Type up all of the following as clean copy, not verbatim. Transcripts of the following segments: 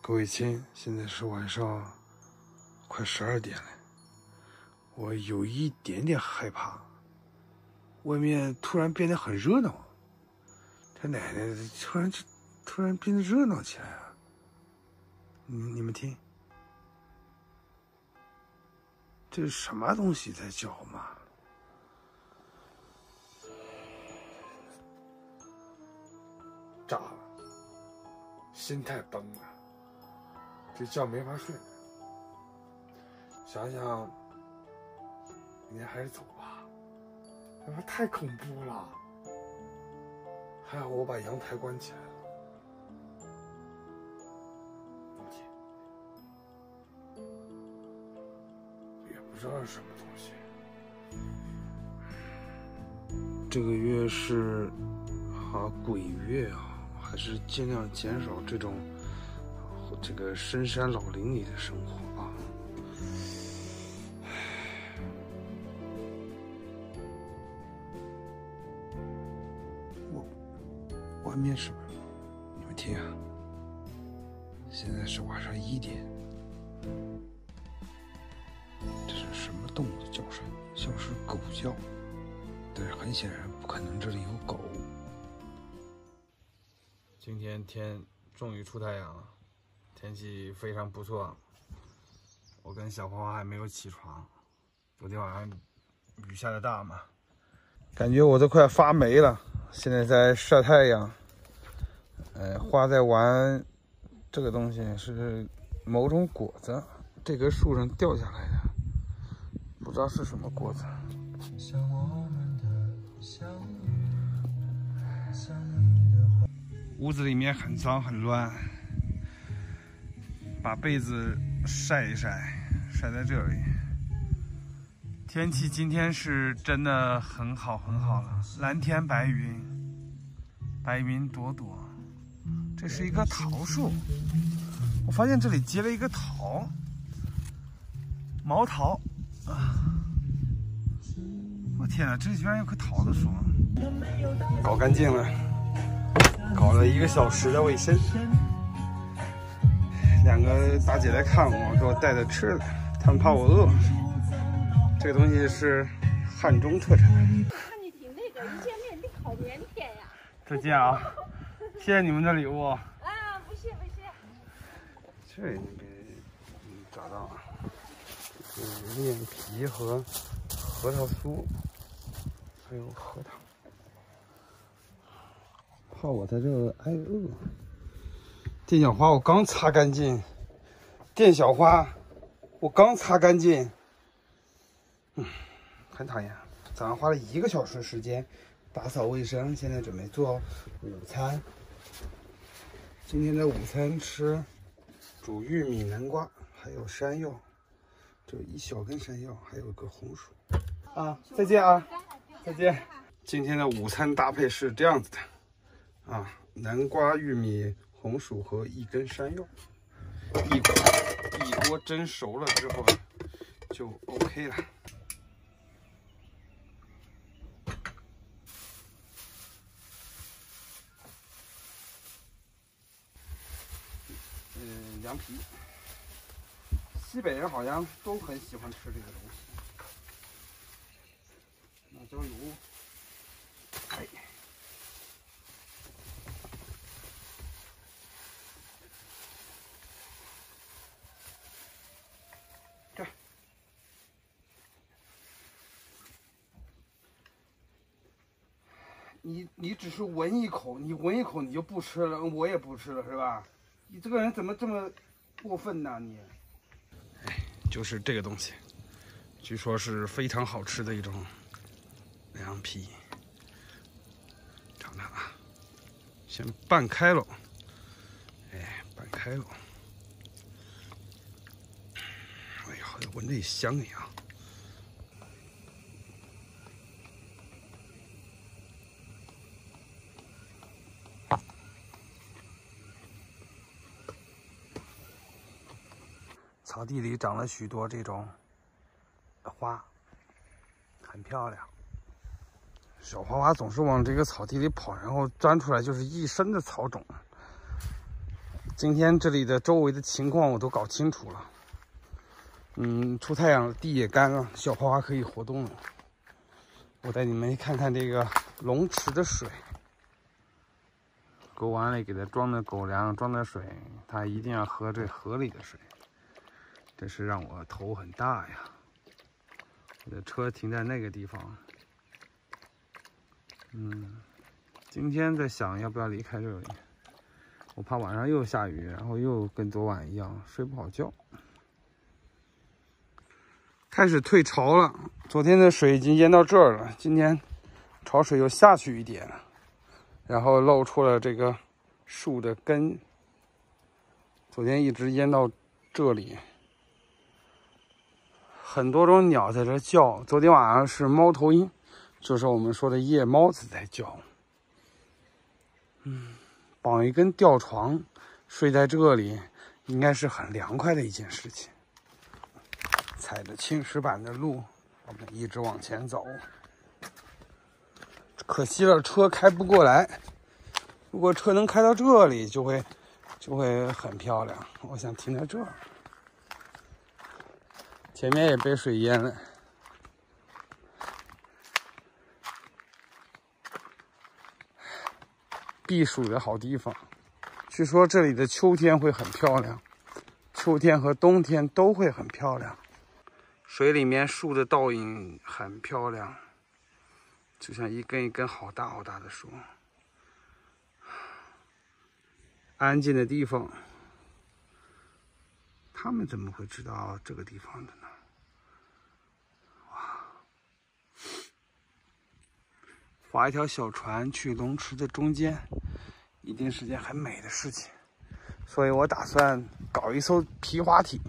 各位亲，现在是晚上快12点了，我有一点点害怕，外面突然变得很热闹，他奶奶突然变得热闹起来了。你们听，这是什么东西在叫嘛？炸了，心态崩了。这觉没法睡，想想明天还是走吧，他妈太恐怖了。还好我把阳台关起来了。也不知道是什么东西。这个月是鬼月啊，还是尽量减少这个深山老林里的生活啊。外面是，你们听啊，现在是晚上1点，这是什么动物的叫声？像是狗叫，但是很显然不可能这里有狗。今天天终于出太阳了，天气非常不错。我跟小花花还没有起床，昨天晚上雨下的大嘛，感觉我都快发霉了。现在在晒太阳，花在玩这个东西，是某种果子，这棵树上掉下来的，不知道是什么果子。屋子里面很脏很乱，把被子晒一晒，晒在这里。天气今天是真的很好很好了，蓝天白云，白云朵朵。这是一棵桃树，我发现这里结了一个桃，毛桃啊！我天哪，这里居然有棵桃子树！搞干净了，搞了1个小时的卫生。2个大姐来看我，给我带的吃的，他们怕我饿。这个东西是汉中特产。看你挺那个，一见面你好腼腆呀。再见啊！谢谢你们的礼物。啊，不谢不谢。这里边找到啊，是面皮和核桃酥，还有核桃。怕我在这挨饿。店小花，我刚擦干净。店小花，我刚擦干净。很讨厌。早上花了1个小时时间打扫卫生，现在准备做午餐。今天的午餐吃煮玉米、南瓜，还有山药，就1小根山药，还有个红薯。啊，再见啊，再见。今天的午餐搭配是这样子的，啊，南瓜、玉米、红薯和1根山药，一锅蒸熟了之后就 OK 了。凉皮，西北人好像都很喜欢吃这个东西。辣椒油，这你只是闻一口，你闻一口你就不吃了，我也不吃了，是吧？你这个人怎么这么过分呢？你，就是这个东西，据说是非常好吃的一种凉皮。尝尝啊，先拌开了，拌开了，哎呀，闻着也香呀。草地里长了许多这种花，很漂亮。小花花总是往这个草地里跑，然后钻出来就是一身的草种。今天这里的周围的情况我都搞清楚了。出太阳了，地也干了，小花花可以活动了。我带你们看看这个龙池的水。狗碗里给它装的狗粮，装的水，它一定要喝这河里的水。这是让我头很大呀。我的车停在那个地方。今天在想要不要离开这里。我怕晚上又下雨，然后又跟昨晚一样睡不好觉。开始退潮了，昨天的水已经淹到这儿了，今天潮水又下去一点，然后露出了这个树的根。昨天一直淹到这里，很多种鸟在这叫。昨天晚上是猫头鹰，就是我们说的夜猫子在叫。绑一根吊床睡在这里，应该是很凉快的一件事情。踩着青石板的路，我们一直往前走。可惜了，车开不过来。如果车能开到这里，就会很漂亮。我想停在这儿。前面也被水淹了。避暑的好地方。据说这里的秋天会很漂亮，秋天和冬天都会很漂亮。水里面树的倒影很漂亮，就像一根一根好大好大的树。安静的地方，他们怎么会知道这个地方的呢？哇！划一条小船去龙池的中间，一定是件很美的事情。所以我打算搞一艘皮划艇。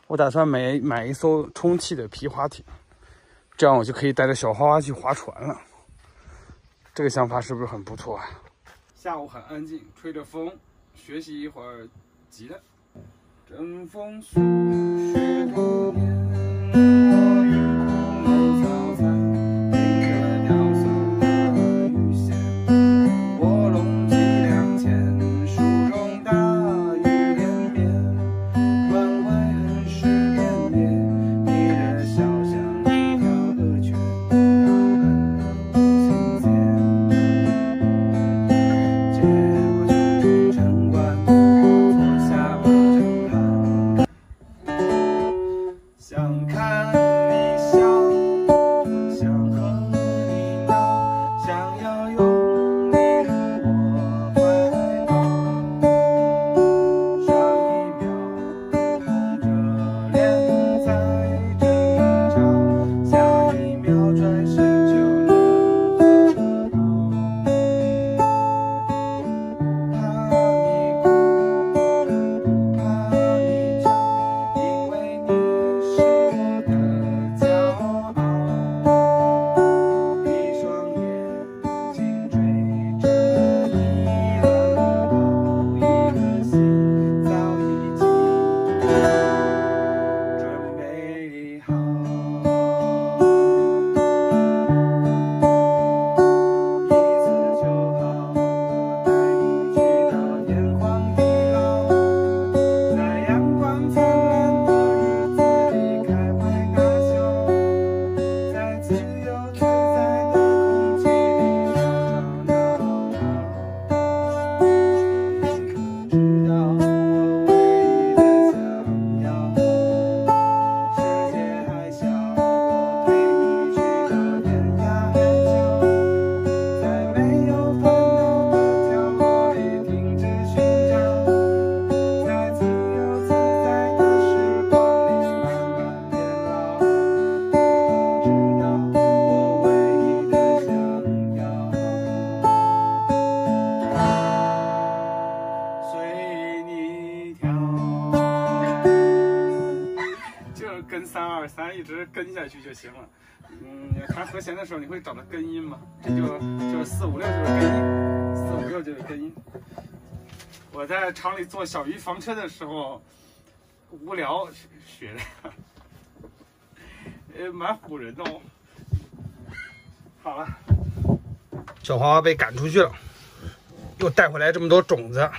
我打算买一艘充气的皮划艇，这样我就可以带着小花花去划船了。这个想法是不是很不错啊？下午很安静，吹着风，学习一会儿吉他。阵风徐徐流年，我与红楼草菜，听着掉色的雨线，卧龙脊梁前，书中大雨连绵。轮回很是遍野，你的笑像一条恶犬，扰乱了我心间。借我重重城关，坐下我枕旁，想看你笑，想和你闹，想要拥你入我怀抱。上一秒红着脸在争吵，下一秒转身就能和好。怕你哭，怕你吵，因为你是我的骄傲。一双眼睛追着你奔跑，一颗心早已经准备好。一次就好，我带你去到天荒地老，在阳光灿烂的日子里开怀大笑，在自由自在的空气里吵吵闹闹。谁可知道我唯一的想要？世界还小，我陪你去到天涯海角，在没有烦恼的角落里停止寻找，在自由自在的时光里慢慢变老。你知道我唯一的想要，随你跳。就是跟323一直跟下去就行了。弹和弦的时候你会找到根音嘛？这就是456就是根音，456就是根音。我在厂里做小鱼房车的时候，无聊学的，蛮唬人的哦。好了，小花花被赶出去了，又带回来这么多种子，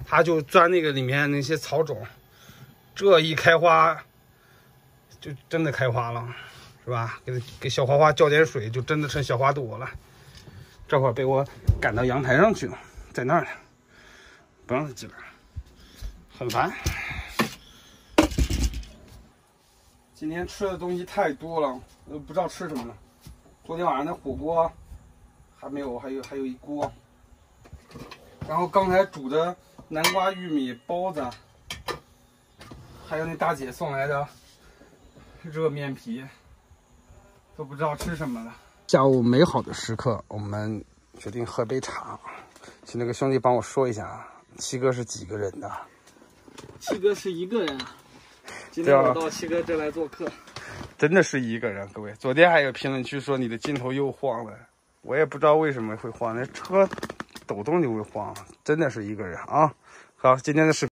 它就钻那个里面那些草种，这一开花，就真的开花了，是吧？给小花花浇点水，就真的成小花朵了。这会儿被我赶到阳台上去了，在那儿呢，不让它进来，很烦。今天吃的东西太多了，不知道吃什么了。昨天晚上那火锅还没有，还有一锅。然后刚才煮的南瓜玉米包子，还有那大姐送来的热面皮，都不知道吃什么了。下午美好的时刻，我们决定喝杯茶。请那个兄弟帮我说一下，七哥是几个人的？七哥是一个人啊。今天我到七哥这来做客，真的是一个人。各位，昨天还有评论区说你的镜头又晃了，我也不知道为什么会晃，那车抖动就会晃，真的是一个人啊。好，今天的视频。